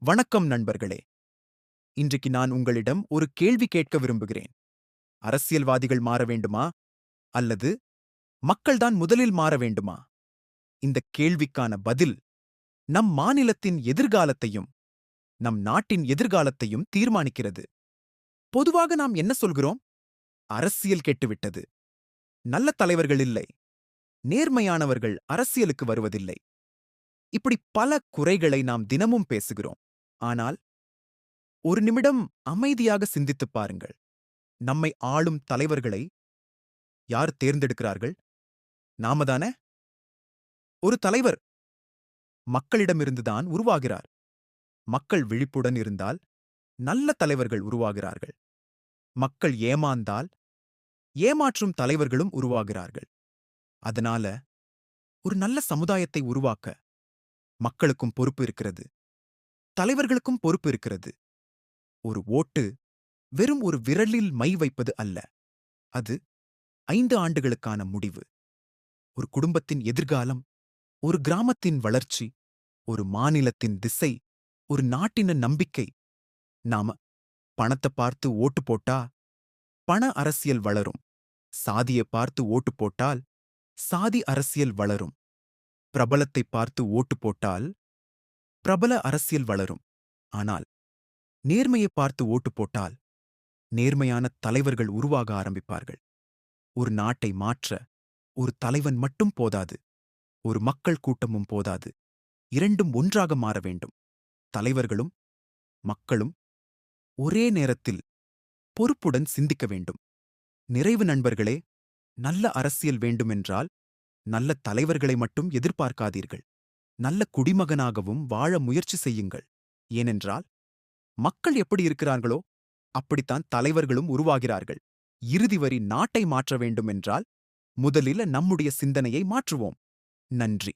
வணக்கம் நண்பர்களே. இன்றைக்கு நான் உங்களிடம் ஒரு கேள்வி கேட்க விரும்புகிறேன். அரசியல்வாதிகள் மாற வேண்டுமா? அல்லது மக்கள்தான் முதலில் மாற வேண்டுமா? இந்தக் கேள்விக்கான பதில் நம் மாநிலத்தின் எதிர்காலத்தையும், நம் நாட்டின் எதிர்காலத்தையும் தீர்மானிக்கிறது. பொதுவாக நாம் என்ன சொல்கிறோம்? அரசியல் கெட்டுவிட்டது. நல்ல தலைவர்கள் இல்லை. நேர்மையானவர்கள் அரசியலுக்கு வருவதில்லை. இப்படி பல குறைகளை நாம் தினமும் பேசுகிறோம். ஆனால் ஒரு நிமிடம் அமைதியாக சிந்தித்துப் பாருங்கள். நம்மை ஆளும் தலைவர்களை யார் தேர்ந்தெடுக்கிறார்கள்? நாம தானே? ஒரு தலைவர் மக்களிடமிருந்துதான் உருவாகிறார். மக்கள் விழிப்புடன் இருந்தால் நல்ல தலைவர்கள் உருவாகிறார்கள். மக்கள் ஏமாந்தால் ஏமாற்றும் தலைவர்களும் உருவாகிறார்கள். அதனால ஒரு நல்ல சமுதாயத்தை உருவாக்க மக்களுக்கும் பொறுப்பு இருக்கிறது. தலைவர்களுக்கும் பொறுப்பு இருக்கிறது. ஒரு ஓட்டு வெறும் ஒரு விரலில் மை வைப்பது அல்ல. அது 5 ஆண்டுகளுக்கான முடிவு. ஒரு குடும்பத்தின் எதிர்காலம், ஒரு கிராமத்தின் வளர்ச்சி, ஒரு மாநிலத்தின் திசை, ஒரு நாட்டின நம்பிக்கை. நாம பணத்த பார்த்து ஓட்டு போட்டா பண அரசியல் வளரும். சாதிய பார்த்து ஓட்டு போட்டால் சாதி அரசியல் வளரும். பிரபலத்தை பார்த்து ஓட்டு போட்டால் பிரபல அரசியல் வளரும். ஆனால் நேர்மையை பார்த்து ஓட்டு போட்டால் நேர்மையான தலைவர்கள் உருவாக ஆரம்பிப்பார்கள். ஒரு நாட்டை மாற்ற ஒரு தலைவன் மட்டும் போதாது. ஒரு மக்கள் கூட்டமும் போதாது. இரண்டும் ஒன்றாக மாற வேண்டும். தலைவர்களும் மக்களும் ஒரே நேரத்தில் பொறுப்புடன் சிந்திக்க வேண்டும். நிறைவு நண்பர்களே, நல்ல அரசியல் வேண்டுமென்றால் நல்ல தலைவர்களை மட்டும் எதிர்பார்க்காதீர்கள். நல்ல குடிமகனாகவும் வாழ முயற்சி செய்யுங்கள். ஏனென்றால் மக்கள் எப்படி இருக்கிறார்களோ அப்படித்தான் தலைவர்களும் உருவாகிறார்கள். இறுதி வரி நாட்டை மாற்ற வேண்டும் என்றால் முதலில் நம்முடைய சிந்தனையை மாற்றுவோம். நன்றி.